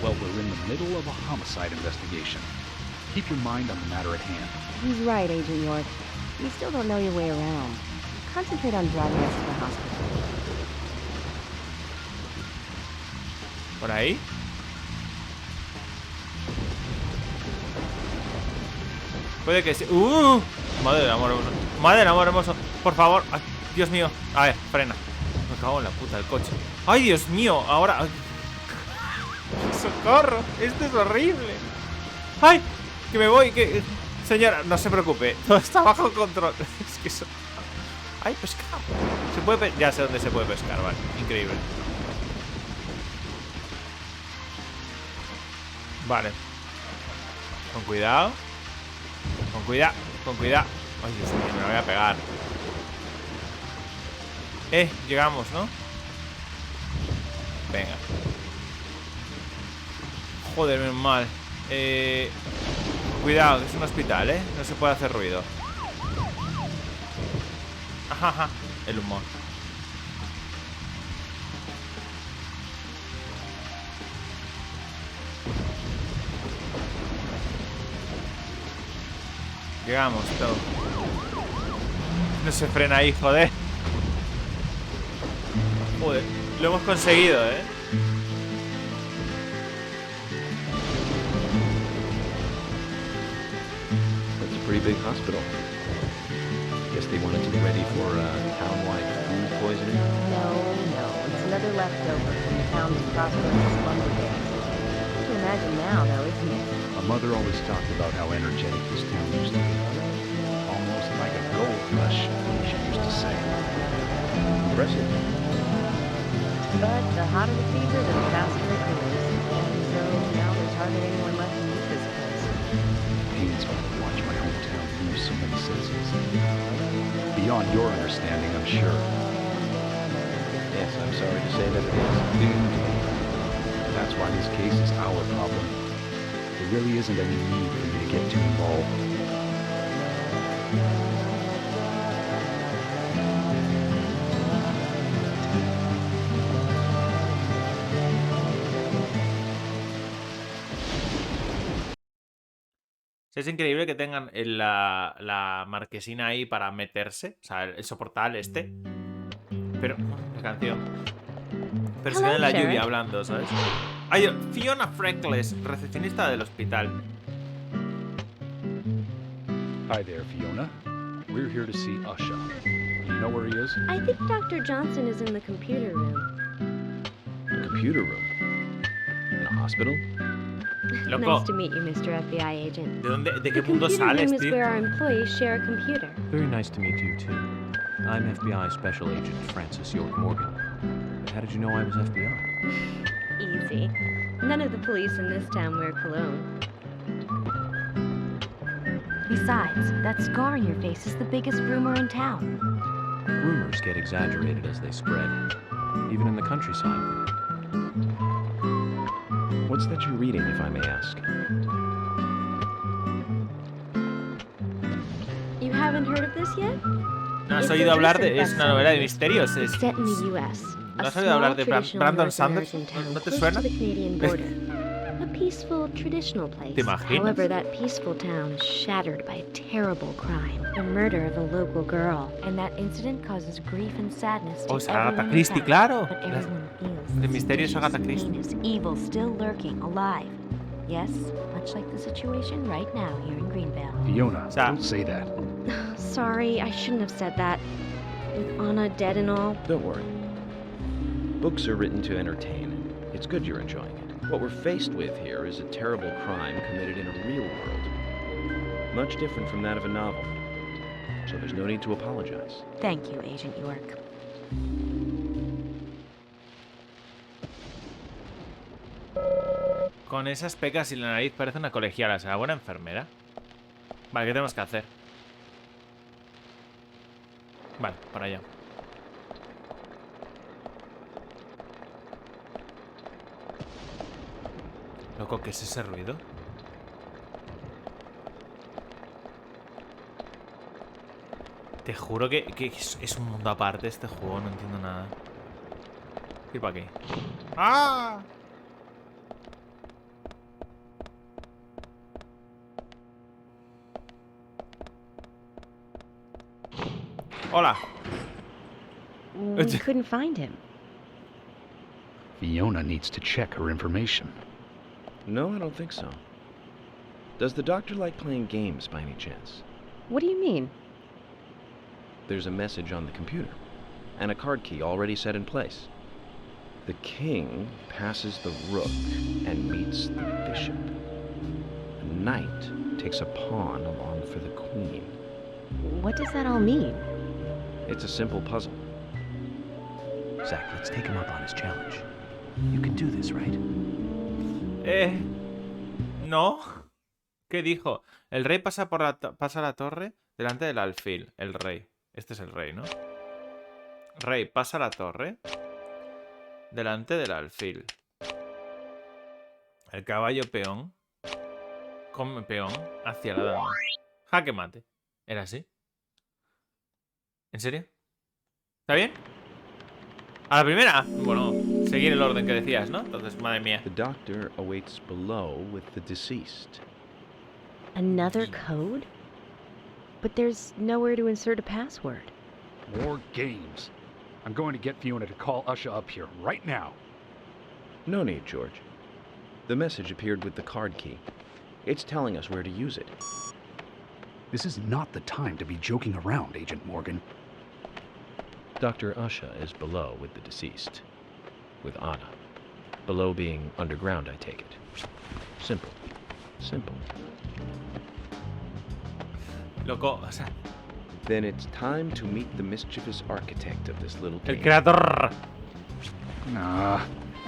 S9: Well, we're in the middle of a homicide investigation. Keep your mind on the matter at hand.
S8: He's right, Agent York. You still don't know your way around. Concentrate on driving us to the hospital.
S1: ¿Por ahí? Puede que sí. Madre del amor hermoso. Madre del amor hermoso. Por favor. Ay, Dios mío. A ver, frena. Me cago en la puta del coche. Ay, Dios mío. Ahora. Ay. ¡Socorro! Esto es horrible. ¡Ay! Que me voy. Que... Señora, no se preocupe. Todo está bajo control. Es que eso. ¡Ay, pescar! Se puede ya sé dónde se puede pescar, vale. Increíble. Vale. Con cuidado. Con cuidado. Con cuidado. Ay, Dios mío, me la voy a pegar. Llegamos, ¿no? Venga. Joder, menos mal. Cuidado, que es un hospital, ¿eh? No se puede hacer ruido. Ajá, el humor. Llegamos, todo. No se frena ahí, joder. Joder, lo hemos conseguido, ¿eh?
S5: That's a pretty big hospital. Guess they wanted to be ready for town-wide food poisoning.
S8: No. It's another leftover from the town's prosperous slumber days. Hard to imagine now, though, isn't it?
S9: My mother always talked about how energetic this town used to be. Almost like a gold rush, she used to say.
S5: Impressive.
S8: But the hotter the fever, the faster it cools. So now there's hardly anyone left to use this place.
S9: Pains me to watch my hometown senses. Beyond your understanding, I'm sure.
S3: Yes, I'm sorry to say that it is.
S9: That's why this case is our problem. There really isn't any need for you to get too involved.
S1: Es increíble que tengan la marquesina ahí para meterse. O sea, el soportal este. Pero, la canción. Pero se queda en la lluvia hablando, ¿sabes? Ay, Fiona Freckles, recepcionista del hospital.
S9: Hi there, Fiona. We're here to see Usha. Do you know where he is?
S8: I think Dr. Johnson is in the computer room.
S3: Computer room? In a hospital?
S1: Loco.
S8: Nice to meet you, Mr. FBI agent.
S1: ¿De qué mundo sales,
S8: The computer room is
S1: tío?
S8: where our employees share a computer.
S6: Very nice to meet you, too. I'm FBI Special Agent Francis York Morgan. How did you know I was FBI?
S8: Easy. None of the police in this town wear cologne. Besides, that scar on your face is the biggest rumor in town.
S6: Rumors get exaggerated as they spread, even in the countryside.
S3: What's that you're reading, if I may ask?
S8: You haven't heard of this yet?
S1: ¿No has
S8: It's
S1: oído
S8: a
S1: hablar
S8: recent
S1: de...? Es una novela de misterios. Es...
S8: Set in the U.S.
S1: ¿No
S8: A
S1: has oído hablar
S8: small
S1: de
S8: traditional
S1: Brandon
S8: North
S1: Sanders?
S8: American town
S1: ¿No te
S8: close
S1: suena?
S8: to the Canadian border. A peaceful, traditional place.
S1: ¿Te imaginas?
S8: However, that peaceful town is shattered by a terrible crime. The murder of a local girl. And that incident causes grief and sadness to
S1: Oh, es Agatha
S8: everyone
S1: Christie,
S8: in town.
S1: claro.
S8: But everyone feels
S1: de
S8: the
S1: misterios
S8: suspicious,
S1: Agatha Christie.
S8: heinous evil still lurking, alive. Yes, much like the situation right now here in Greenville.
S9: Fiona,
S1: O sea-
S9: don't say that.
S8: Sorry, I shouldn't have said that. With Anna dead and all.
S3: Don't worry. Books are written to entertain, and it's good you're enjoying it. What we're faced with here is a terrible crime committed in a real world. Much different from that of a novel. So there's no need to apologize.
S8: Thank you, Agent York.
S1: Con esas pecas y la nariz parece una colegiala. ¿Será buena enfermera? Vale, ¿qué tenemos que hacer? Vale, para allá. Loco, ¿qué es ese ruido? Te juro que es un mundo aparte este juego, no entiendo nada. Ir para aquí. ¡Ah! Hola.
S8: We couldn't find him.
S9: Fiona needs to check her information.
S3: No, I don't think so. Does the doctor like playing games by any chance?
S8: What do you mean?
S3: There's a message on the computer, and a card key already set in place. The king passes the rook and meets the bishop. A knight takes a pawn along for the queen.
S8: What does that all mean?
S3: It's a simple puzzle.
S6: Zach, let's take him up on his challenge. You can do this, right?
S1: No. ¿Qué dijo? El rey pasa la torre delante del alfil. El rey. Este es el rey, ¿no? Rey pasa la torre delante del alfil. El caballo peón come peón hacia la dama. Jaque mate. ¿Era así? ¿En serio? ¿Está bien? ¿A la primera? Bueno, seguir el orden que decías, ¿no? Entonces, madre mía.
S3: The doctor awaits below with the deceased.
S8: Another code? But there's nowhere to insert a password.
S9: More games. I'm going to get Fiona to call Usha up here right now.
S3: No need, George. The message appeared with the card key. It's telling us where to use it.
S9: This is not the time to be joking around, Agent Morgan.
S5: Dr. Usha is below with the deceased. With Anna. Below being underground, I take it. Simple. Simple.
S1: Loco, o sea,
S3: Then it's time to meet the mischievous architect of this little
S1: el
S3: game.
S1: creador.
S9: Nah.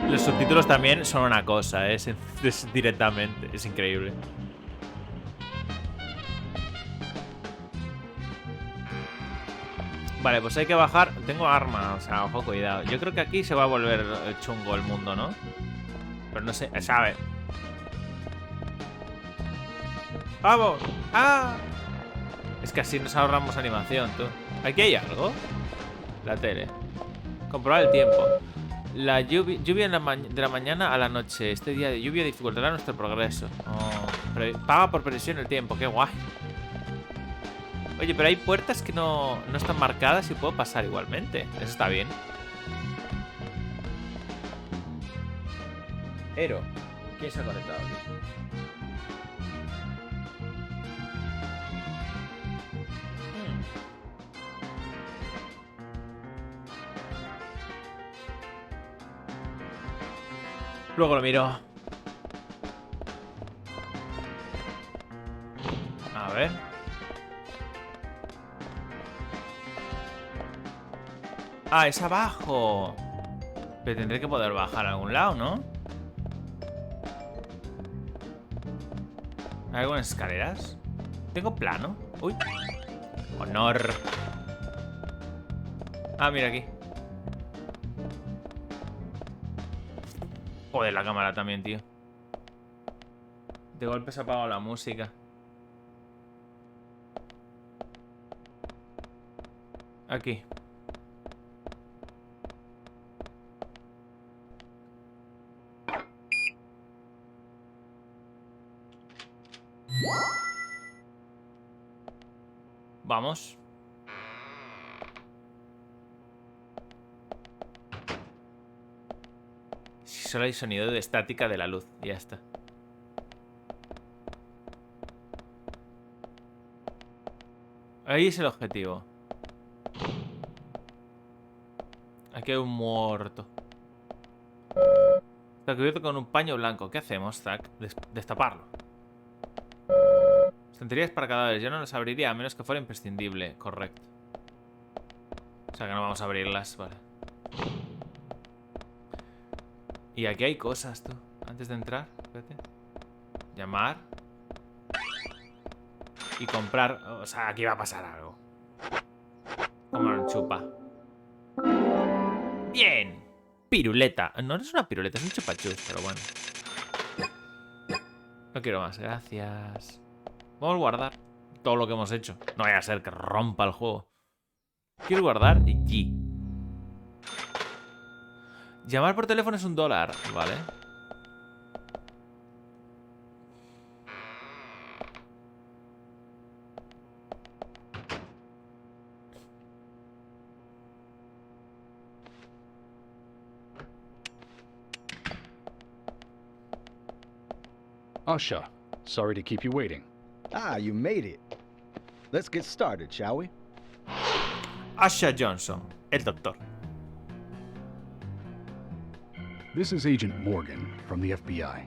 S1: Los subtítulos también son una cosa, es directamente. Es increíble. Vale, pues hay que bajar. Tengo arma, o sea, ojo, cuidado. Yo creo que aquí se va a volver chungo el mundo, ¿no? Pero no sé, sabe. ¡Vamos! ¡Ah! Es que así nos ahorramos animación, tú. ¿Aquí hay algo? La tele. Comprobar el tiempo. La lluvia de la mañana a la noche. Este día de lluvia dificultará nuestro progreso. Oh, paga por presión el tiempo, qué guay. Oye, pero hay puertas que no están marcadas y puedo pasar igualmente. Eso está bien. Ero. ¿Quién se ha conectado aquí? Luego lo miro. A ver. Ah, es abajo. Pero tendré que poder bajar a algún lado, ¿no? ¿Hay algunas escaleras? ¿Tengo plano? Uy. Honor. Ah, mira aquí. Joder, la cámara también, tío. De golpe se ha apagado la música. Aquí. Vamos. Si solo hay sonido de estática de la luz. Y ya está. Ahí es el objetivo. Aquí hay un muerto. Está cubierto con un paño blanco. ¿Qué hacemos, Zack? Destaparlo. Estanterías para cadáveres. Yo no las abriría a menos que fuera imprescindible. Correcto. O sea que no vamos a abrirlas. Vale. Y aquí hay cosas, tú. Antes de entrar, espérate. Llamar. Y comprar. O sea, aquí va a pasar algo. Como un chupa. Bien. Piruleta. No es una piruleta, es un chupachus, pero bueno. No quiero más, gracias. Vamos a guardar todo lo que hemos hecho. No vaya a ser que rompa el juego. Quiero guardar G. Llamar por teléfono es $1, ¿vale?
S9: Usha, sorry to keep you waiting.
S10: Ah, you made it. Let's get started, shall we?
S1: Asha Johnson, el doctor.
S9: This is Agent Morgan from the FBI.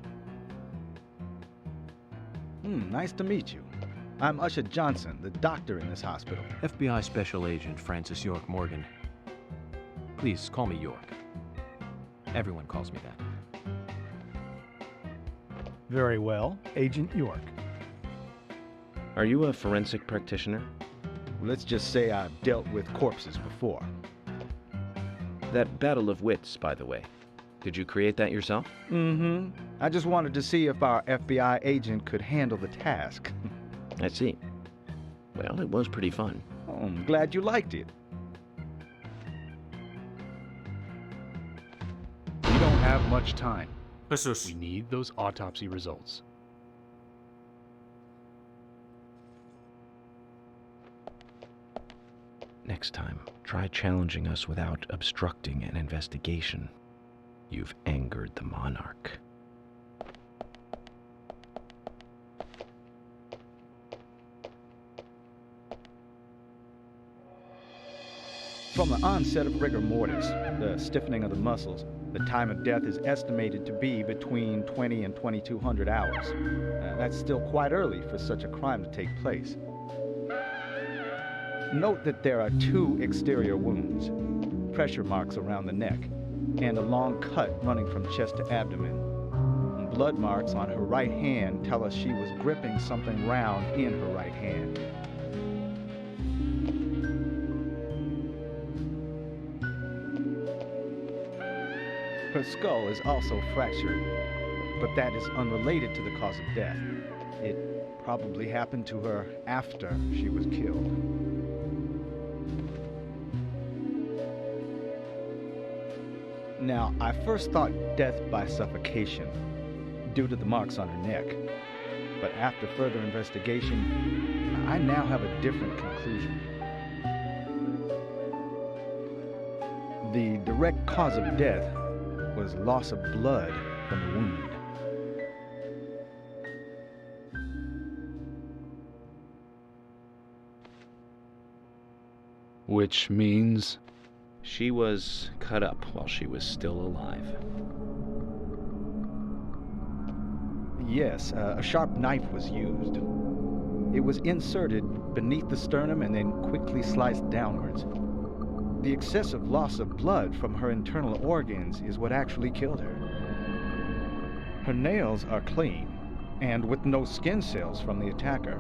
S10: Nice to meet you. I'm Usha Johnson, the doctor in this hospital.
S6: FBI Special Agent Francis York Morgan. Please call me York. Everyone calls me that.
S11: Very well, Agent York.
S3: Are you a forensic practitioner?
S10: Let's just say I've dealt with corpses before.
S3: That battle of wits, by the way. Did you create that yourself?
S10: Mm-hmm. I just wanted to see if our FBI agent could handle the task.
S3: I see. Well, it was pretty fun.
S10: Oh, I'm glad you liked it.
S9: We don't have much time.
S1: Jesús.
S9: We need those autopsy results.
S5: Next time, try challenging us without obstructing an investigation. You've angered the monarch.
S10: From the onset of rigor mortis, the stiffening of the muscles, the time of death is estimated to be between 20 and 2200 hours. That's still quite early for such a crime to take place. Note that there are 2 exterior wounds, pressure marks around the neck, and a long cut running from chest to abdomen. Blood marks on her right hand tell us she was gripping something round in her right hand. Her skull is also fractured, but that is unrelated to the cause of death. It probably happened to her after she was killed. Now, I first thought death by suffocation, due to the marks on her neck. But after further investigation, I now have a different conclusion. The direct cause of death was loss of blood from the wound.
S9: Which means...
S3: She was cut up while she was still alive.
S10: Yes, a sharp knife was used. It was inserted beneath the sternum and then quickly sliced downwards. The excessive loss of blood from her internal organs is what actually killed her. Her nails are clean, and with no skin cells from the attacker.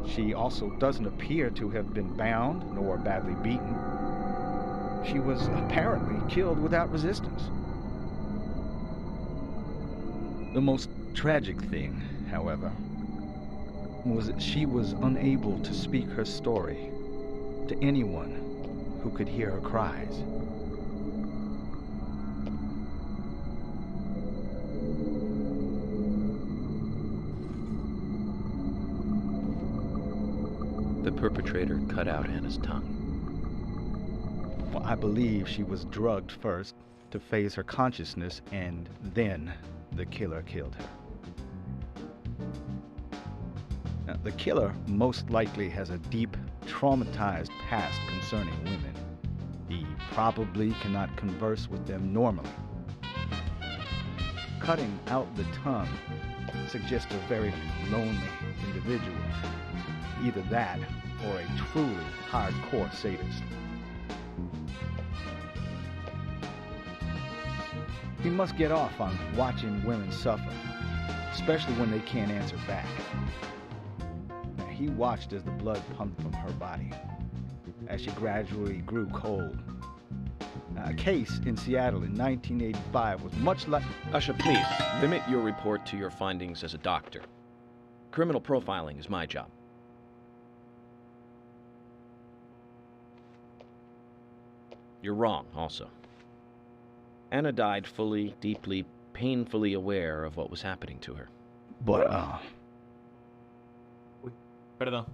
S10: She also doesn't appear to have been bound nor badly beaten. She was apparently killed without resistance. The most tragic thing, however, was that she was unable to speak her story to anyone who could hear her cries.
S3: The perpetrator cut out Anna's tongue.
S10: Well, I believe she was drugged first to phase her consciousness, and then the killer killed her. Now, the killer most likely has a deep, traumatized past concerning women. He probably cannot converse with them normally. Cutting out the tongue suggests a very lonely individual. Either that, or a truly hardcore sadist. He must get off on watching women suffer, especially when they can't answer back. Now, he watched as the blood pumped from her body, as she gradually grew cold. Now, a case in Seattle in 1985 was much like...
S3: Usha, please, limit your report to your findings as a doctor. Criminal profiling is my job. You're wrong, also. Anna died fully, deeply, painfully aware of what was happening to her.
S10: But,
S1: Uy, perdón.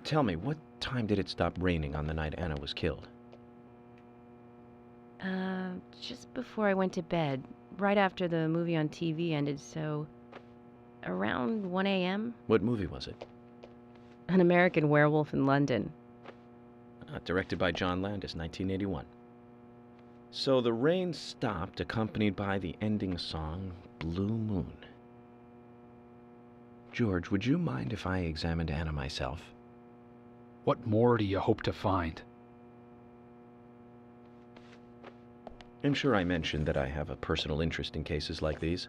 S3: Tell me, what time did it stop raining on the night Anna was killed?
S8: Just before I went to bed, right after the movie on TV ended, so around 1 a.m.
S3: What movie was it?
S8: An American Werewolf in London.
S3: Directed by John Landis, 1981. So the rain stopped, accompanied by the ending song, Blue Moon. George, would you mind if I examined Anna myself?
S9: What more do you hope to find?
S3: I'm sure I mentioned that I have a personal interest in cases like these.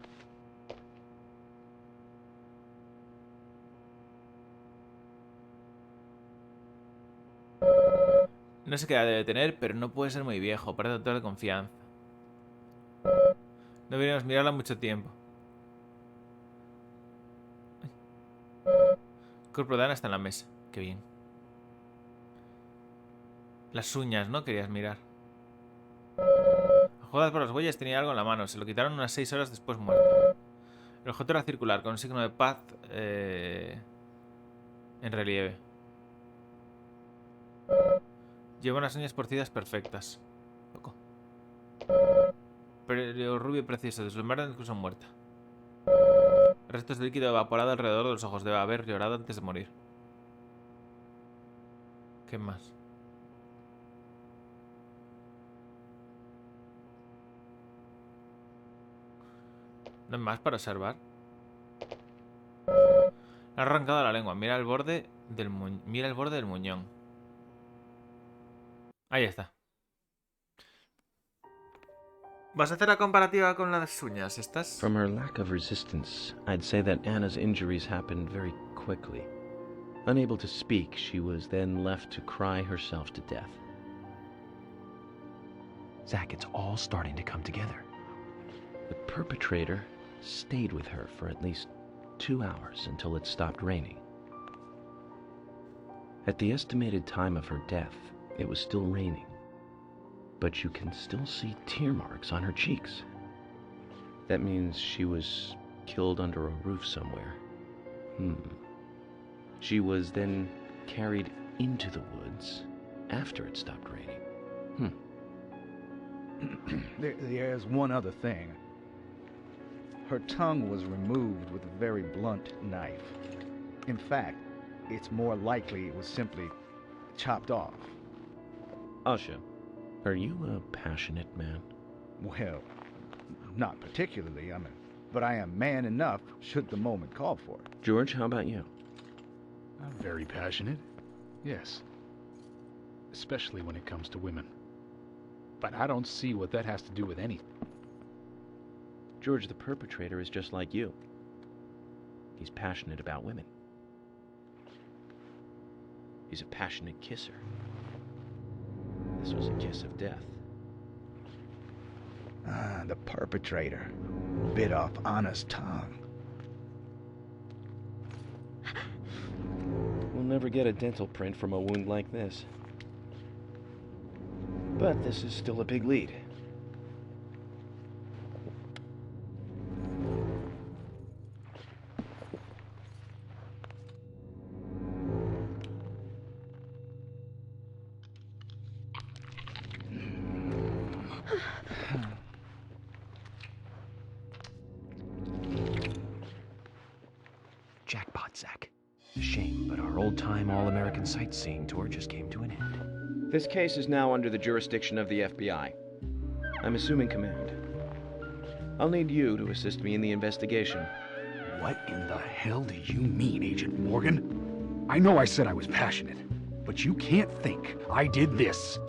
S1: No sé qué edad debe tener, pero no puede ser muy viejo, parece toda de confianza. No deberíamos mirarla mucho tiempo. El cuerpo de Ana está en la mesa. Qué bien. Las uñas, ¿no? Querías mirar. Jodas por las huellas, tenía algo en la mano. Se lo quitaron unas 6 horas después muerta. El objeto era circular, con un signo de paz en relieve. Lleva unas uñas porcidas perfectas. Loco. Pero rubio precioso, deslumbrante incluso muerta. Restos de líquido evaporado alrededor de los ojos. Debe haber llorado antes de morir. ¿Qué más? ¿No hay más para observar? Le ha arrancado la lengua. Mira el borde del muñón. Ahí está. ¿Vas a hacer la comparativa con las uñas estas?
S3: From her lack of resistance, I'd say that Anna's injuries happened very quickly. Unable to speak, she was then left to cry herself to death.
S6: Zach, it's all starting to come together.
S3: The perpetrator stayed with her for at least 2 hours until it stopped raining. At the estimated time of her death, it was still raining, but you can still see tear marks on her cheeks. That means she was killed under a roof somewhere. She was then carried into the woods after it stopped raining.
S10: There's one other thing. Her tongue was removed with a very blunt knife. In fact, it's more likely it was simply chopped off.
S3: Asha, are you a passionate man?
S10: Well, not particularly, but I am man enough should the moment call for it.
S3: George, how about you?
S9: I'm very passionate. Yes. Especially when it comes to women. But I don't see what that has to do with anything.
S3: George, the perpetrator is just like you. He's passionate about women. He's a passionate kisser. This was a kiss of death.
S10: The perpetrator bit off Anna's tongue.
S3: We'll never get a dental print from a wound like this. But this is still a big lead.
S6: Jackpot, Zach. A shame, but our old-time all-American sightseeing tour just came to an end.
S3: This case is now under the jurisdiction of the FBI. I'm assuming command. I'll need you to assist me in the investigation.
S9: What in the hell do you mean, Agent Morgan? I know I said I was passionate, but you can't think I did this.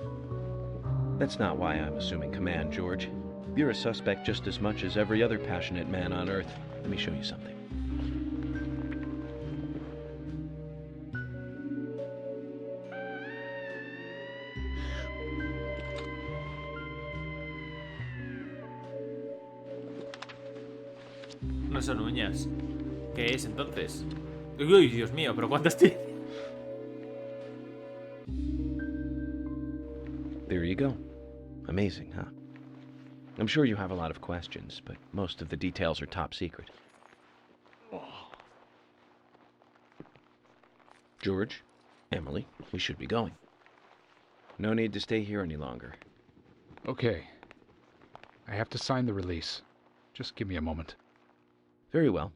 S3: That's not why I'm assuming command, George. You're a suspect just as much as every other passionate man on Earth. Let me show you something.
S1: No son uñas. ¿Qué es entonces? Uy, Dios mío, pero ¿cuántas tiene?
S3: There you go. Amazing, huh? I'm sure you have a lot of questions, but most of the details are top secret. George, Emily, we should be going. No need to stay here any longer.
S9: Okay. I have to sign the release. Just give me a moment.
S3: Very well.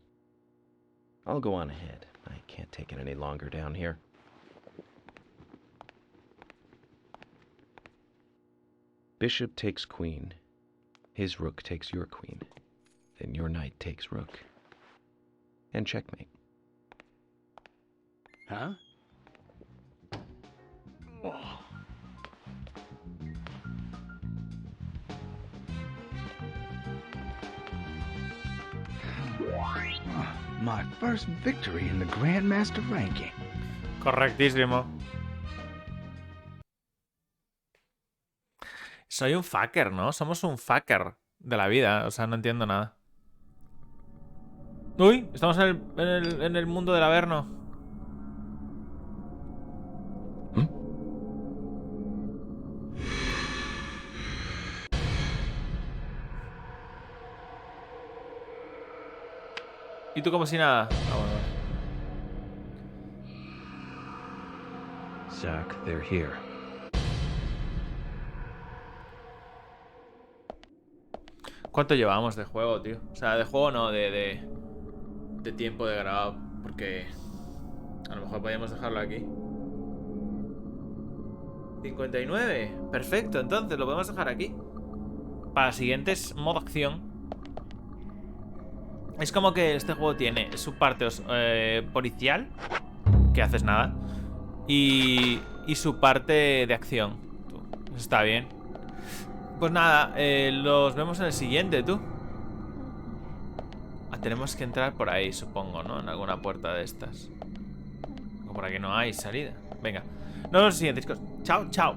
S3: I'll go on ahead. I can't take it any longer down here. Bishop takes queen. His rook takes your queen. Then your knight takes rook. And checkmate.
S9: Huh?
S10: My first victory in the Grandmaster ranking.
S1: Correctísimo. Soy un fucker, ¿no? Somos un fucker de la vida. O sea, no entiendo nada. Uy, estamos en el mundo del Averno. ¿Y tú como si nada? Ah, bueno.
S6: Zach, they're here.
S1: ¿Cuánto llevamos de juego, tío? O sea, de juego no, de tiempo de grabado. Porque a lo mejor podríamos dejarlo aquí. 59. Perfecto, entonces lo podemos dejar aquí. Para siguientes modo acción. Es como que este juego tiene su parte policial, que haces nada, y su parte de acción. Eso está bien. Pues nada, los vemos en el siguiente, tú. Tenemos que entrar por ahí, supongo, ¿no? En alguna puerta de estas. Como por aquí no hay salida. Venga, nos vemos en el siguiente, chicos. Chao, chao.